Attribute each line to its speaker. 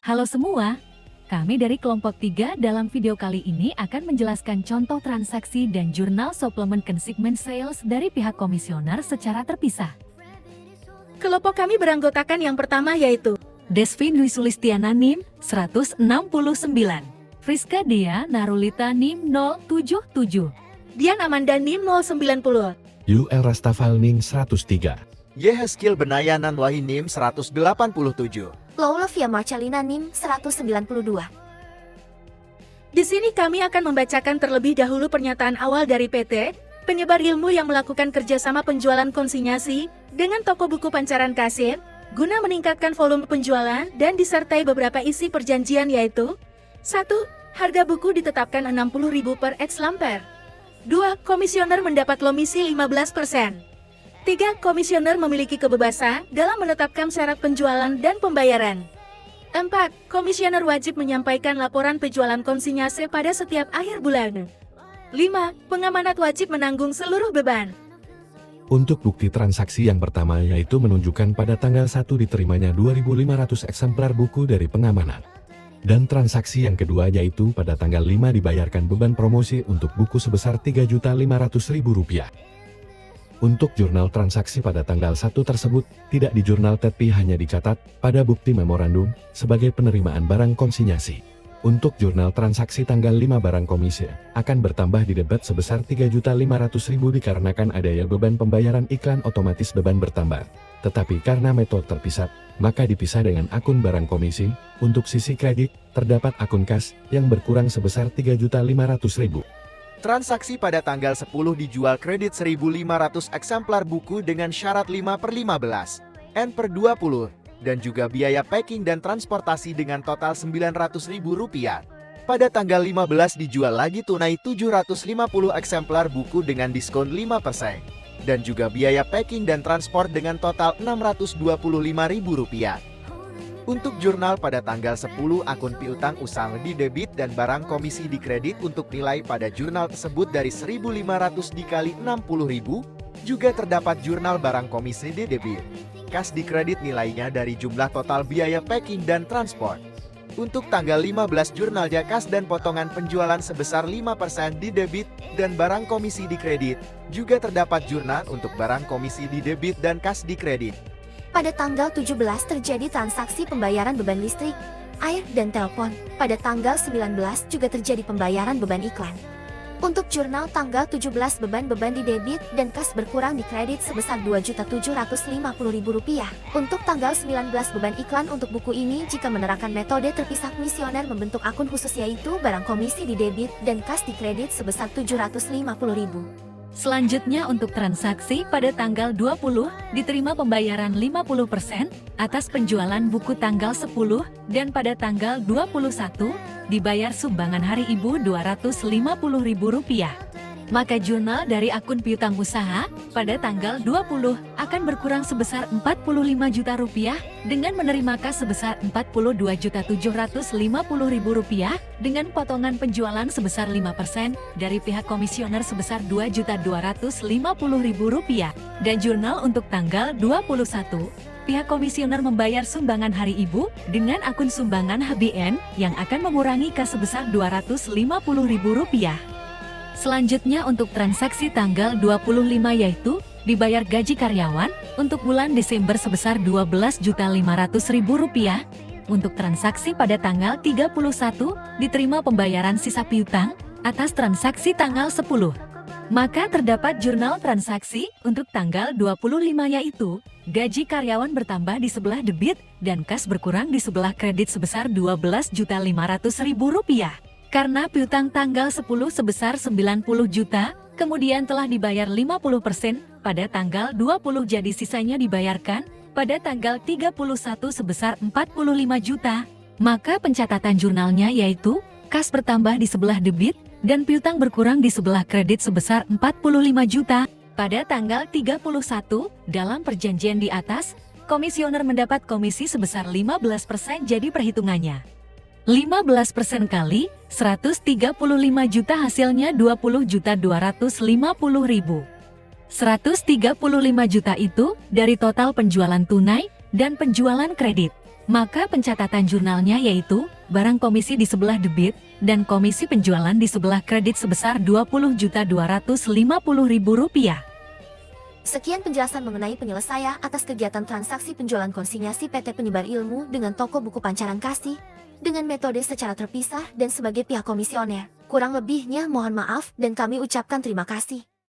Speaker 1: Halo semua, kami dari kelompok 3 dalam video kali ini akan menjelaskan contoh transaksi dan jurnal suplemen consignment sales dari pihak komisioner secara terpisah.
Speaker 2: Kelompok kami beranggotakan yang pertama yaitu
Speaker 1: Desvi Dwi Sulistiana NIM 169, Friska Dea Narulita NIM 077,
Speaker 2: Dian Amanda NIM 090,
Speaker 3: UL Rastafal NIM 103,
Speaker 4: Yeheskil Benayanan Wahi NIM 187.
Speaker 5: Laulafia Marcelina NIM 192.
Speaker 2: Di sini kami akan membacakan terlebih dahulu pernyataan awal dari PT Penyebar Ilmu yang melakukan kerjasama penjualan konsinyasi dengan toko buku Pancaran Kasir guna meningkatkan volume penjualan dan disertai beberapa isi perjanjian yaitu 1. Harga buku ditetapkan Rp60.000 per X-Lamper. 2. Komisioner mendapat komisi 15%. 3. Komisioner memiliki kebebasan dalam menetapkan syarat penjualan dan pembayaran. 4. Komisioner wajib menyampaikan laporan penjualan konsinyasi pada setiap akhir bulan. 5. Pengamanat wajib menanggung seluruh beban.
Speaker 3: Untuk bukti transaksi yang pertama yaitu menunjukkan pada tanggal 1 diterimanya 2.500 eksemplar buku dari pengamanat. Dan transaksi yang kedua yaitu pada tanggal 5 dibayarkan beban promosi untuk buku sebesar Rp3.500.000. Untuk jurnal transaksi pada tanggal 1 tersebut, tidak di jurnal TETPI hanya dicatat pada bukti memorandum sebagai penerimaan barang konsinyasi. Untuk jurnal transaksi tanggal 5 barang komisi akan bertambah di debit sebesar Rp3.500.000 dikarenakan adanya beban pembayaran iklan otomatis beban bertambah. Tetapi karena metode terpisah, maka dipisah dengan akun barang komisi. Untuk sisi kredit, terdapat akun kas yang berkurang sebesar Rp3.500.000.
Speaker 4: Transaksi pada tanggal 10 dijual kredit 1.500 eksemplar buku dengan syarat 5/15, N/20, dan juga biaya packing dan transportasi dengan total Rp900.000. Pada tanggal 15 dijual lagi tunai 750 eksemplar buku dengan diskon 5%, dan juga biaya packing dan transport dengan total Rp625.000. Untuk jurnal pada tanggal 10 akun piutang usaha di debit dan barang komisi dikredit untuk nilai pada jurnal tersebut dari 1.500 dikali 60.000, juga terdapat jurnal barang komisi di debit. Kas dikredit nilainya dari jumlah total biaya packing dan transport. Untuk tanggal 15 jurnalnya kas dan potongan penjualan sebesar 5% di debit dan barang komisi dikredit, juga terdapat jurnal untuk barang komisi di debit dan kas dikredit.
Speaker 5: Pada tanggal 17 terjadi transaksi pembayaran beban listrik, air, dan telepon. Pada tanggal 19 juga terjadi pembayaran beban iklan. Untuk jurnal tanggal 17 beban-beban di debit dan kas berkurang di kredit sebesar Rp2.750.000. Untuk tanggal 19 beban iklan untuk buku ini jika menerapkan metode terpisah komisioner membentuk akun khusus yaitu barang komisi di debit dan kas di kredit sebesar Rp750.000.
Speaker 1: Selanjutnya untuk transaksi pada tanggal 20, diterima pembayaran 50% atas penjualan buku tanggal 10, dan pada tanggal 21, dibayar sumbangan Hari Ibu Rp250.000. Maka jurnal dari akun piutang usaha pada tanggal 20 akan berkurang sebesar Rp45 juta dengan menerima kas sebesar Rp42.750.000 dengan potongan penjualan sebesar 5% dari pihak komisioner sebesar Rp2.250.000 dan jurnal untuk tanggal 21. Pihak komisioner membayar sumbangan Hari Ibu dengan akun sumbangan HBN yang akan mengurangi kas sebesar Rp250.000. Selanjutnya untuk transaksi tanggal 25 yaitu dibayar gaji karyawan untuk bulan Desember sebesar Rp12.500.000. Untuk transaksi pada tanggal 31 diterima pembayaran sisa piutang atas transaksi tanggal 10. Maka terdapat jurnal transaksi untuk tanggal 25 yaitu gaji karyawan bertambah di sebelah debit dan kas berkurang di sebelah kredit sebesar Rp12.500.000. Karena piutang tanggal 10 sebesar 90 juta, kemudian telah dibayar 50% pada tanggal 20 jadi sisanya dibayarkan pada tanggal 31 sebesar 45 juta. Maka pencatatan jurnalnya yaitu kas bertambah di sebelah debit dan piutang berkurang di sebelah kredit sebesar 45 juta. Pada tanggal 31 dalam perjanjian di atas, komisioner mendapat komisi sebesar 15% jadi perhitungannya 15% kali 135 juta hasilnya 20.250.000. 135 juta itu dari total penjualan tunai dan penjualan kredit. Maka pencatatan jurnalnya yaitu barang komisi di sebelah debit dan komisi penjualan di sebelah kredit sebesar Rp20.250.000.
Speaker 5: Sekian penjelasan mengenai penyelesaian atas kegiatan transaksi penjualan konsinyasi PT Penyebar Ilmu dengan toko buku Pancaran Kasih, dengan metode secara terpisah dan sebagai pihak komisioner. Kurang lebihnya mohon maaf dan kami ucapkan terima kasih.